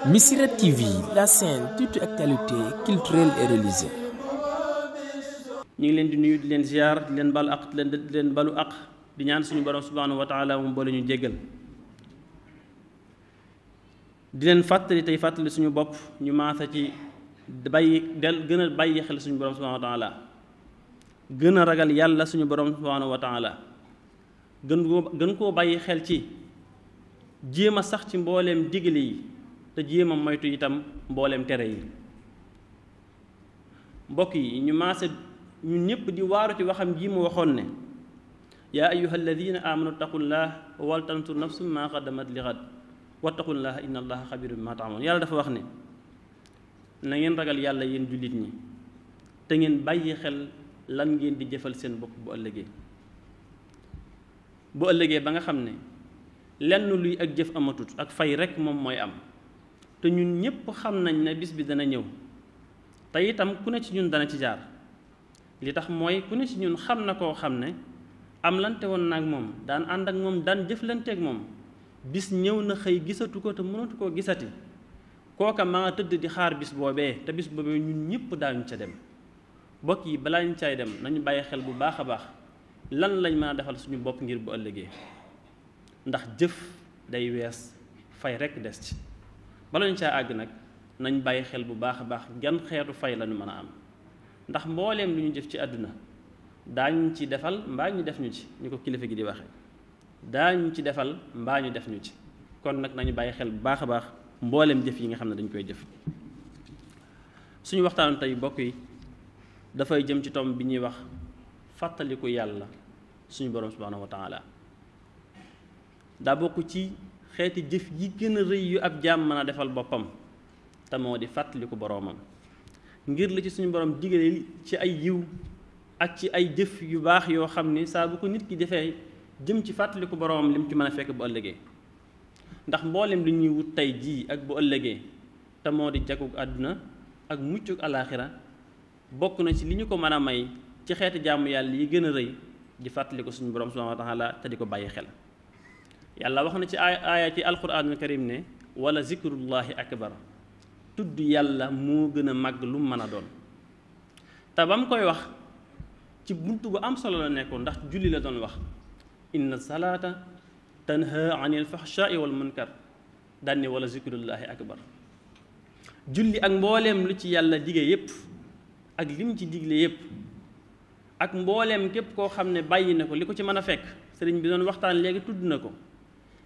Missirah TV, la chaîne toute actualité culturelle et religieuse. ñu ngi leen di nuyu di leen ziar di leen balu ak di leen balu ak di ñaan suñu borom subhanahu wa taala mu boole ñu jéggal di leen fàttali tey fàttali suñu bopp ñu maasa ci gën a bàyyi xel suñu borom subhanahu wa taala gën a ragal yàlla suñu borom subhanahu wa taala gën koo bàyyi xel ci jéem a sax ci mbooleem digle yi te jéem a moytu itam mbooleem tere yi mbokk yi ñu maase ñun ñëpp di waaru ci waxam ji mu waxoon ne yaa ayyuha alladina amanu taqullah wal tansur nafsum ma qaddamat li ghad wattaqullaha inna allaha xabirun bima ta'malun yàlla dafa wax ne na ngeen ragal yàlla yéen jullit ñi te ngeen bàyyi xel lan ngeen di jëfal seen bopp bu ëllëgee ba nga xam ne lenn luy ak jëf amatut ak fay rek moom mooy am te ñun ñëpp xam nañ ne bis bi dana ñëw te itam ku ne ci ñun dana ci jaar li tax mooy ku ne ci ñun xam na koo xam ne am lante woon naag moom daan ànd ak moom daan jëflanteeg moom bis ñëw na xëy gisatu ko te mënatu koo gisati kooka maa nga tëdd di xaar bis boobee te bis boobee ñun ñëpp daañu ca dem bokk yi balaa ñu caay dem nañu bàyyi xel bu baax a baax lan lañ mën a defal suñu bopp ngir bu ëllëgee ndax jëf day wees fay rekk des ci bala ñu caa àgg nag nañ bàyyi xel bu baax a baax gan xeetu fay lañu mën a am ndax mbooleem lu ñu jëf ci àdduna daañu ci defal mbaa ñu def ñu ci ñu ko kilifa gi di waxe daañu ci defal mbaa ñu def ñu ci kon nag nañu bàyyi xel bu baax a baax mbooleem jëf yi nga xam ne dañ koy jëf suñu waxtaanu tey bokk yi dafay jëm ci tomb bi ñuy wax fàttaliku yàlla suñu borom subhanahu wa taala daa bokk ci xeeti jëf yi gën a rëy yu ab jaam mën a defal boppam te moo di fàttaliku boroomam ngir la ci suñu borom digale ci ay yiw ak ci ay jëf yu baax yoo xam ni saa bu ko nit ki defee jëm ci fàttaliku boroomam lim ci mën a fekk bu ëllëgee ndax mboolem li ñuy wut tey jii ak bu ëllëgee te moo di jagug àdduna ak muccug alaaxira bokk na ci li ñu ko mën a may ci xeeti jaamu yàlla yi gën a rëy di fàttaliku suñu borom subhanahu wa taala te di ko bàyyi xel yàlla wax na ci aaya ci alquranul karim ne wala zikrullahi akbar tudd yàlla moo gën a màgg lu mën a doon te ba mu koy wax ci buntu bu am solo la nekkoon ndax julli la doon wax inna salaata tanha anil fahshaai wal munkar danni wala zikrullahi akbar julli ak mbooleem lu ci yàlla dige yépp ak lim ci digle yépp ak mbooleem képp koo xam ne bàyyi na ko li ko ci mën a fekk sëriñ bi doon waxtaan léegi tudd na ko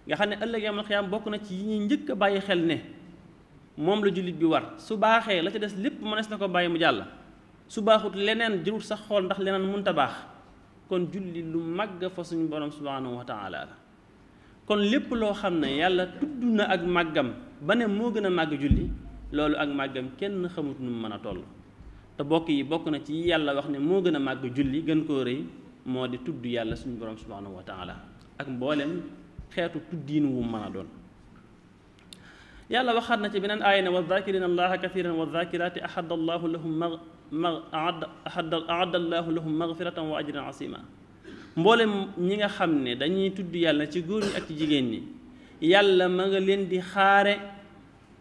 nga xam ne ëllëg yawmal xiyaam bokk na ci yi ñuy njëkk a bàyyi xel ne moom la jullit bi war su baaxee la ca des lépp mënees na ko bàyyi mu jàll su baaxut leneen jërul sax xool ndax leneen mënta baax kon julli lu màgg fa suñu borom subhanahu wa taala la kon lépp loo xam ne yàlla tudd na ak màggam ba ne moo gën a màgg julli loolu ak màggam kenn xamut nu mu mën a toll te bokk yi bokk na ci yàlla wax ne moo gën a màgg julli gën koo rëy moo di tudd yàlla suñu borom subhanahu wa taala ak mboolem xeetu tuddiin wu mën a doon yàlla waxaat na ci beneen aaya ne wa zakirina allaha kathiran wa zakirati ahadda allahu lahum magfiratan wa ajran asima mboolem ñi nga xam ne dañuy tudd yàlla ci góor ñi ak ci jigéen ñi yàlla ma nga leen di xaare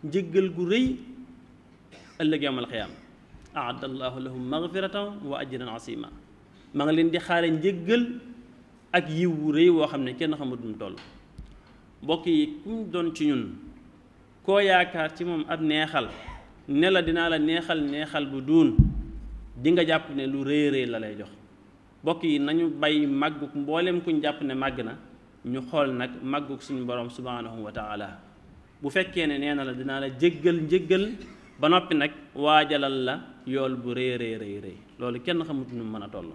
njëggal gu rëy ëllëg yawmal qiyaam ahadda allahu lahum magfiratan wa ajran asima ma nga leen di xaare njëggal ak yiw wu rëy woo xam ne kenn xamut nu mu toll mbokk yi kuñ doon ci ñun koo yaakaar ci moom ab neexal ne la dinaa la neexal bu duun di nga jàpp ne lu rëy rëy la lay jox mbokk yi nañu bàyyi màgguk mboolem kuñ jàpp ne màgg na ñu xool nag màgguk suñu borom subhanahu wa taala bu fekkee ne nee na la dinaa la njëggal ba noppi nag waajalal la yool bu rëy rëy loolu kenn xamut nu mën a toll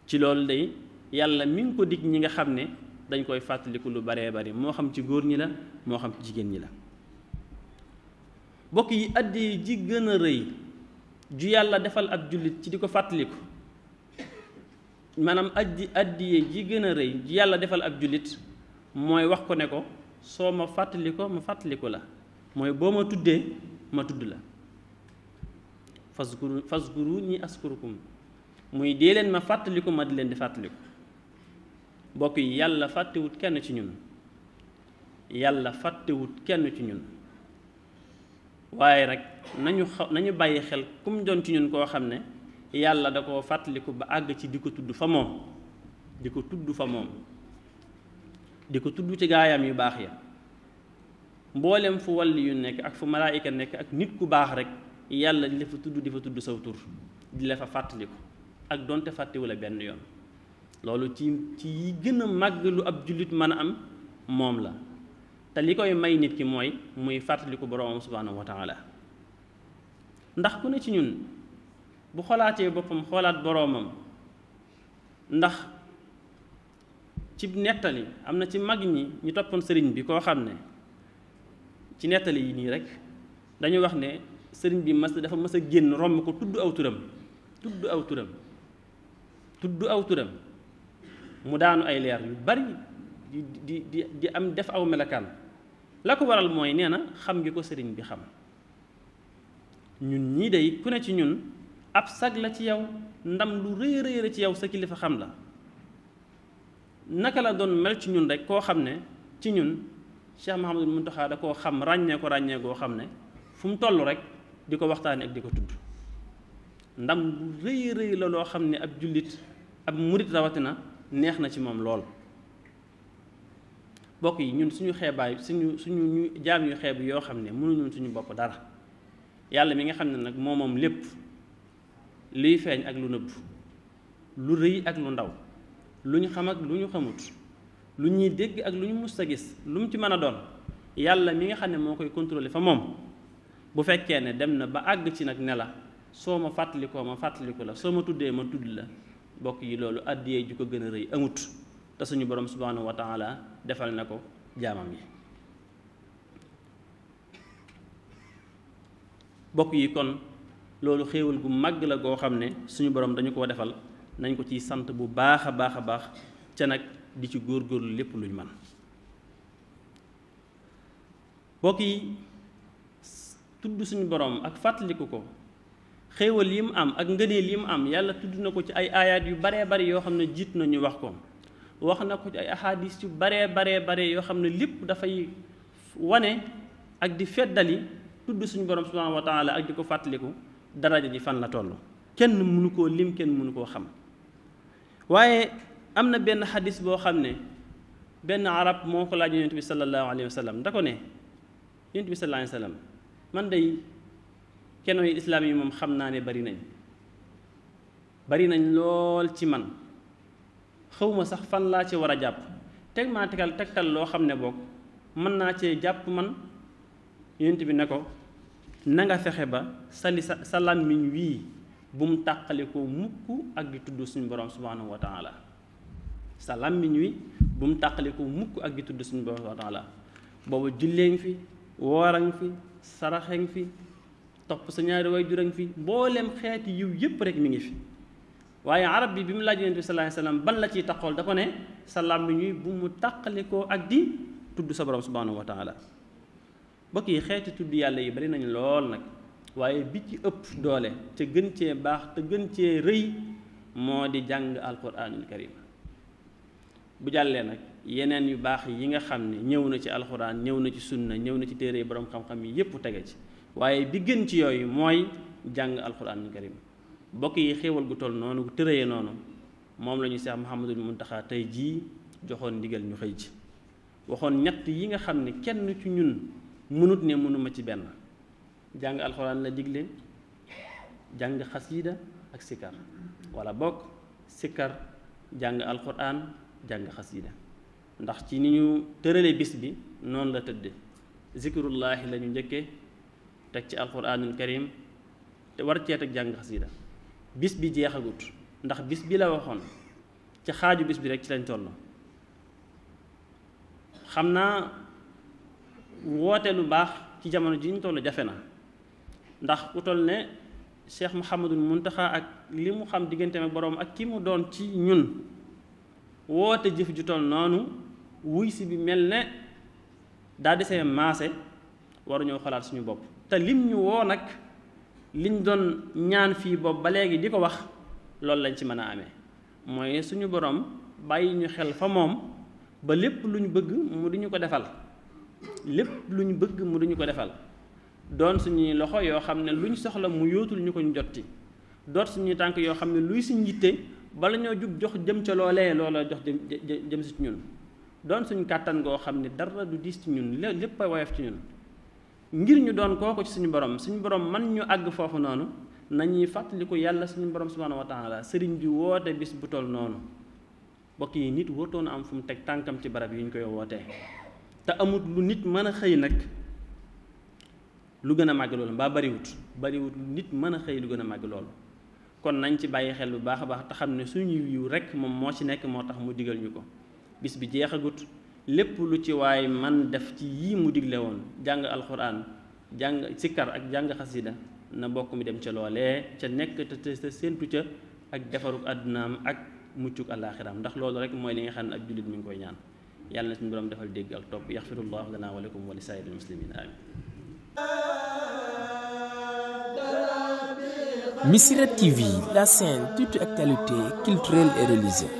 ci loolu day yàlla mi ngi ko dig ñi nga xam ne dañ koy fàttaliku lu baree bari moo xam ci góor ñi la moo xam ci jigéen ñi la bokk yi addiye ji gën a rëy ju yàlla defal ab jullit ci di ko fàttaliku maanaam addiye ji gën a rëy ju yàlla defal ab jullit mooy wax ko ne ko soo ma fàttaliku la mooy boo ma tuddee ma tudd la fazkuruni askurukum muy dee leen ma fàttaliku ma di leen di fàttaliku mbokk yi yàlla fàttewut kenn ci ñun waaye nag nañu bàyyi xel kum doon ci ñun koo xam ne yàlla da koo fàttaliku ba àgg ci di ko tudd fa moom di ko tudd fa moom di ko tudd ci gaayam yu baax ya mboolem fu walli yu nekk ak fu malaayika nekk ak nit ku baax rek yàlla di la fa tudd saw tur di la fa fàttaliku ak donte fàttewula benn yoon loolu ci yi gën a màgg lu ab jullit mën a am moom la te li koy may nit ki mooy muy fàttaliku boroomam subhaanahu wa taala ndax ku ne ci ñun bu xolaatee boppam xoolaat boroomam ndax ci nettali am na ci mag ñi ñu toppoon sëriñ bi koo xam ne ci nettali yi nii rek dañu wax ne sëriñ bi dafa mas a génn romb ko tudd aw turam mu daanu ay leer yu bari di am def aw melakaan la ko waral mooy nee na xam ngi ko sëriñ bi xam ñun ñii day ku ne ci ñun ab sag la ci yow ndam lu rëy rëy la ci yow sa kilifa xam la naka la doon mel ci ñun rek koo xam ne ci ñun Cheikh Mouhamadul Mountakha da koo xam ràññee goo xam ne fu mu toll rek di ko waxtaane ak di ko tudd ndam lu rëy rëy la loo xam ne ab jullit ab murit rawatina neex na ci moom lool bokk yi ñun suñu xeebaay suñu jaam yu xeeb yoo xam ne mënuñu suñu bopp dara yàlla mi nga xam ne nag moom lépp luy feeñ ak lu nëbb lu rëy ak lu ndaw lu ñu xam ak lu ñu xamut lu ñuy dégg ak lu ñu mus a gis lu mu ci mën a doon yàlla mi nga xam ne moo koy contrôler fa moom bu fekkee ne dem na ba àgg ci nag ne la soo ma fàttalikoo ma fàttaliku la soo ma tuddee ma tudd la bokk yi loolu àddiyee ju ko gën a rëy amut te suñu borom subhanahu wa taala defal na ko jaamam yi bokk yi kon loolu xéewal gu màgg la goo xam ne suñu borom dañu koo defal nañ ko ciy sant bu baax a baax ca nag di ci góorgóorlu lépp luñ man bokk yi tudd suñu borom ak fàttaliku ko xéewal yi mu am ak ngëneel yi mu am yàlla tudd na ko ci ay aayaat yu baree bari yoo xam ne jiit nañu wax ko wax na ko ci ay ahadis yu baree yoo xam ne lépp dafay wane ak di feddali tudd suñu borom subhanahu wa taala ak di ko fàttaliku daraja ji fan la toll kenn mënu koo lim kenn mënu koo xam waaye am na benn xadis boo xam ne benn arab moo ko laaj yonent bi sallallahu alayhi wa sallam da ko ne yonent bi sallallahu alayhi wa sallam man day kenn yi islaam yi moom xam naa ne bari nañ lool ci man xawma sax fan laa ci war a jàpp tegtal loo xam ne boog mën naa cee jàpp man yonent bi ne ko na nga fexe ba sa làmmiñ wii bu mu tàqalikoo mukk ak di tudd suñu borom subhanahu wa taala sa làmmiñ wi bu mu tàqalikoo mukk ak di tudd suñu borom subhanahu wa taala booba jullee ngi fi woora ngi fi saraxe ngi fi topp sa ñaari way jura ngi fi mboolem xeeti yiw yépp rek mi ngi fi waaye arab bi mu laaj yonent bi sallallahu alayhi wasallam ban la ciy taqool da ko ne sa làmmiñ wi bu mu tàqalikoo ak di tudd sa borom subhanahu wa taala bokk yi xeeti tudd yàlla yi bari nañu lool nag waaye bi ci ëpp doole te gën cee baax te gën cee rëy moo di jàng alquranul karim bu jàllee nag yeneen yu baax yi nga xam ne ñëw na ci alquran ñëw na ci sunna ñëw na ci téere borom xam-xam yi yépp tege ci waaye bi gën ci yooyu mooy jàng alquranul karim bokk yi xéewal gu toll noonu gu tërëyee noonu moom la ñu Seex Muhammadul Muntaxa tey jii joxoon ndigal ñu xëy ci waxoon ñett yi nga xam ne kenn ci ñun mënut ne mënuma ci benn jàng alxuraan la digle jàng xasiida ak sikkar wala bokk sikkar jàng alxuraan jàng xasiida ndax ci ni ñu tërale bis bi noonu la tëdde zikrullaahi la ñu njëkkee teg ci alxuraanul karim te war cee teg jàng xasiida bis bi jeexagut ndax bis bi la waxoon ci xaaju bis bi rek ci lañ toll xam naa woote lu baax ci jamono ji ñu toll jafe na ndax ku toll ne Cheikh Mouhamadul Muntaxa ak li mu xam digganteem ak boroom ak ki mu doon ci ñun woote jëf ju toll noonu wuy si bi mel ne daa desee maase waruñoo xalaat suñu bopp te lim ñu woo nag liñ doon ñaan fii bopp ba léegi di ko wax loolu lañ ci mën a amee mooy suñu boroom bàyyi ñu xel fa moom ba lépp lu ñu bëgg mu di ñu ko defal lépp lu ñu bëgg mu di ñu ko defal doon suñuy loxo yoo xam ne luñ soxla mu yóotul ñu ko ñu jotti doon suñuy tànk yoo xam ne luy suñ yitte bala ñoo jug jox jëm ca loolee loola jox jëm si ci ñun doon suñ kàttan goo xam ne dara du diis ci ñun lépp a woyof ci ñun ngir ñu doon kooku ci suñu borom man ñu àgg foofu noonu nañuy fàttaliku yàlla suñu borom subhanahu wa taala sëriñ bi woote bis bu toll noonu bokk yi nit wartoon am fu mu teg tànkam ci barab yi ñu koy wootee te amut lu nit mën a xëy nag lu gën a màgg loolu mbaa bariwut lu nit mën a xëy lu gën a màgg loolu kon nañ ci bàyyi xel bu baax a baax te xam ne suñu yiw rek moom moo ci nekk moo tax mu digal ñu ko bis bi jeexagut lépp lu ci waay man def ci yii mu digle woon jàng alxuraan jàng sikkar ak jàng xasida na bokk mi dem ca loolee ca nekk te séentu ca ak defaruk àddunaam ak muccuk àllaaxiraam ndax loolu rek mooy li nga xam ne ab jullit mi ngi koy ñaan yàlla na suñu borom defal dégg ak topp yaxfirullahu lana wa lakum wa li saa'iril muslimin amin. Missirah TV, la chaîne toute actualité culturelle et religieuse.